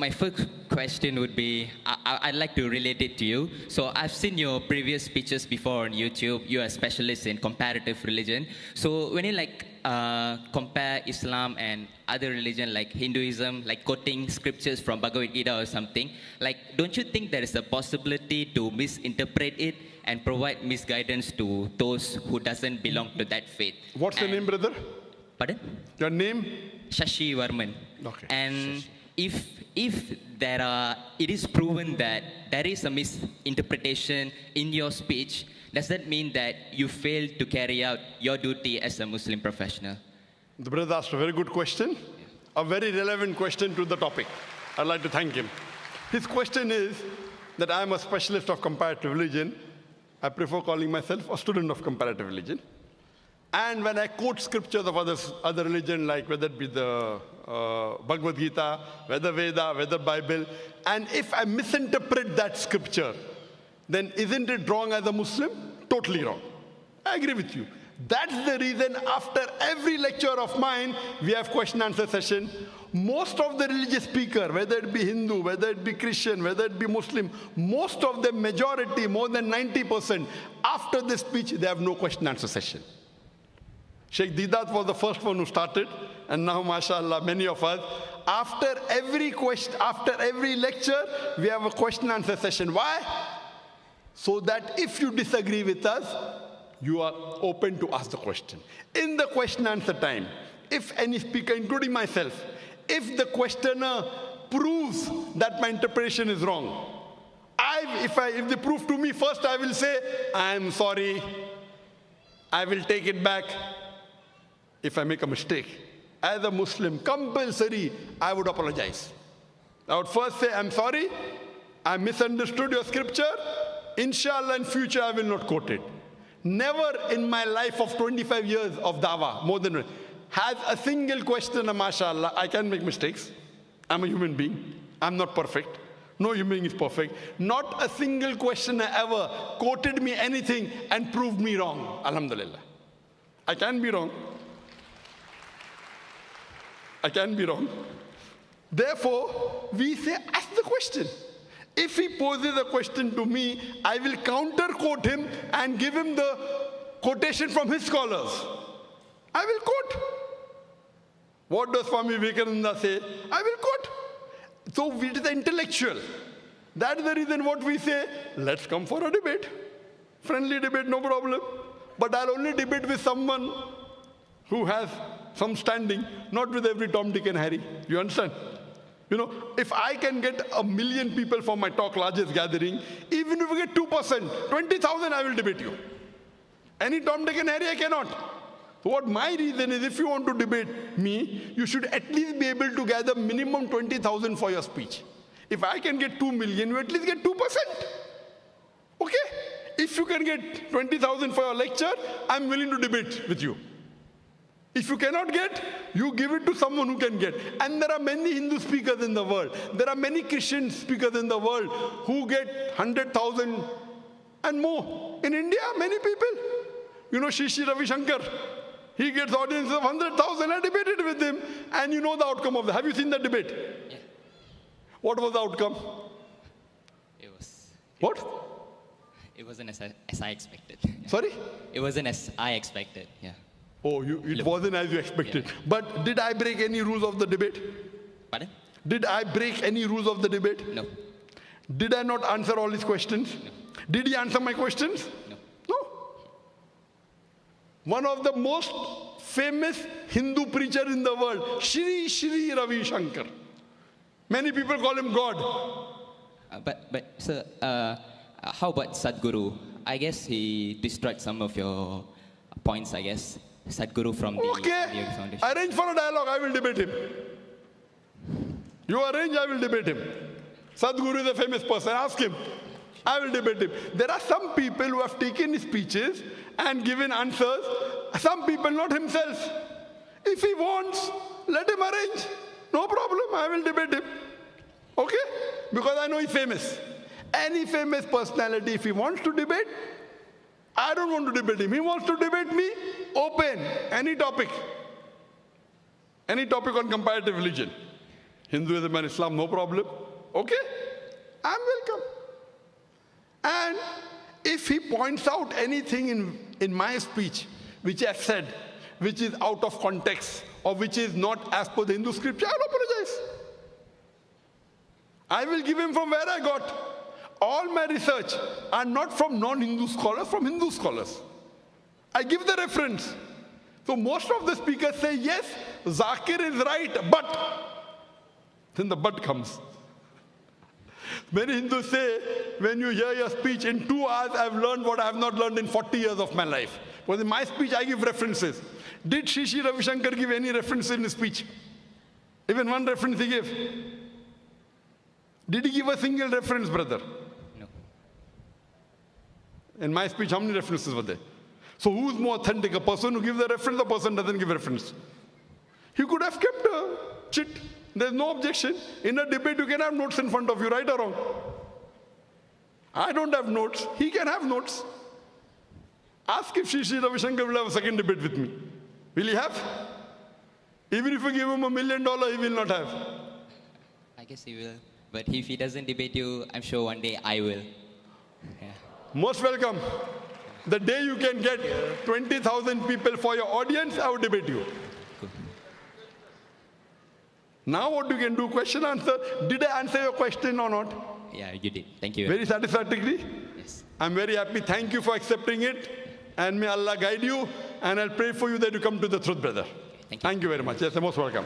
my first question would be, I'd like to relate it to you. So I've seen your previous speeches before on YouTube. You're a specialist in comparative religion. So when you compare Islam and other religion like Hinduism, like quoting scriptures from Bhagavad Gita or something, don't you think there is a possibility to misinterpret it and provide misguidance to those who doesn't belong to that faith? What's your name, brother? Pardon? Your name? Shashi Varman. Okay. And if it is proven that there is a misinterpretation in your speech, does that mean that you failed to carry out your duty as a Muslim professional? The brother asked a very good question, a very relevant question to the topic. I'd like to thank him. His question is that I am a specialist of comparative religion. I prefer calling myself a student of comparative religion. And when I quote scriptures of other religion, like whether it be the Bhagavad Gita, whether Veda, whether Bible, and if I misinterpret that scripture, then isn't it wrong as a Muslim? Totally wrong. I agree with you. That's the reason after every lecture of mine, we have question answer session. Most of the religious speaker, whether it be Hindu, whether it be Christian, whether it be Muslim, most of them, majority, more than 90%, after this speech, they have no question answer session. Sheikh Didat was the first one who started, and now, mashallah, many of us, after every lecture, we have a question answer session. Why? So that if you disagree with us, you are open to ask the question. In the question answer time, if any speaker, including myself, if the questioner proves that my interpretation is wrong, if they prove to me, first I will say, I am sorry, I will take it back. If I make a mistake, as a Muslim, compulsory, I would apologize. I would first say, I'm sorry, I misunderstood your scripture. Inshallah, in future, I will not quote it. Never in my life of 25 years of Dawah, more than has a single questioner, mashallah, I can make mistakes. I'm a human being. I'm not perfect. No human being is perfect. Not a single questioner ever quoted me anything and proved me wrong. Alhamdulillah. I can be wrong. I can be wrong. Therefore, we say, ask the question. If he poses a question to me, I will counter-quote him and give him the quotation from his scholars. I will quote. What does Swami Vivekananda say? I will quote. So it is intellectual. That is the reason what we say, let's come for a debate. Friendly debate, no problem. But I'll only debate with someone who has some standing, not with every Tom, Dick and Harry. You understand? You know, if I can get 1 million people for my talk, largest gathering, even if we get 2%, 20,000, I will debate you. Any Tom, Dick and Harry, I cannot. So what my reason is, if you want to debate me, you should at least be able to gather minimum 20,000 for your speech. If I can get 2 million, you at least get 2%. Okay? If you can get 20,000 for your lecture, I'm willing to debate with you. If you cannot get, you give it to someone who can get. And there are many Hindu speakers in the world. There are many Christian speakers in the world who get 100,000 and more. In India, many people. You know, Shri Ravi Shankar, he gets audiences of 100,000. I debated with him. And you know the outcome of that. Have you seen that debate? Yeah. What was the outcome? What? It wasn't as I expected. Yeah. Sorry? It wasn't as I expected, yeah. Oh, it wasn't as you expected. Yeah. But did I break any rules of the debate? Pardon? Did I break any rules of the debate? No. Did I not answer all his questions? No. Did he answer my questions? No. No. One of the most famous Hindu preacher in the world, Shri Ravi Shankar. Many people call him God. But sir, how about Sadhguru? I guess he destroyed some of your points, I guess. Sadhguru from the Foundation. Arrange for a dialogue, I will debate him. You arrange, I will debate him. Sadhguru is a famous person, ask him. I will debate him. There are some people who have taken his speeches and given answers. Some people, not himself. If he wants, let him arrange. No problem, I will debate him. Okay? Because I know he's famous. Any famous personality, if he wants to debate, I don't want to debate him. He wants to debate me, open, any topic. Any topic on comparative religion. Hinduism and Islam, no problem. Okay, I'm welcome. And if he points out anything in my speech which I said, which is out of context, or which is not as per the Hindu scripture, I'll apologize. I will give him from where I got. All my research are not from non-Hindu scholars, from Hindu scholars. I give the reference. So most of the speakers say, yes, Zakir is right, but. Then the but comes. Many Hindus say, when you hear your speech, in 2 hours I've learned what I have not learned in 40 years of my life. Because in my speech I give references. Did Sri Ravi Shankar give any reference in his speech? Even one reference he gave. Did he give a single reference, brother? No. In my speech, how many references were there? So who's more authentic, a person who gives a reference or a person who doesn't give a reference? He could have kept a chit. There's no objection. In a debate, you can have notes in front of you, right or wrong. I don't have notes. He can have notes. Ask if Sri Ravi Shankar will have a second debate with me. Will he have? Even if you give him $1 million, he will not have. I guess he will. But if he doesn't debate you, I'm sure one day I will. Yeah. Most welcome. The day you can get 20,000 people for your audience, I will debate you. Cool. Now what you can do, question answer. Did I answer your question or not? Yeah, you did. Thank you. Very satisfactorily? Yes. I'm very happy. Thank you for accepting it. And may Allah guide you. And I'll pray for you that you come to the truth, brother. Thank you. Thank you very much. Yes, you're most welcome.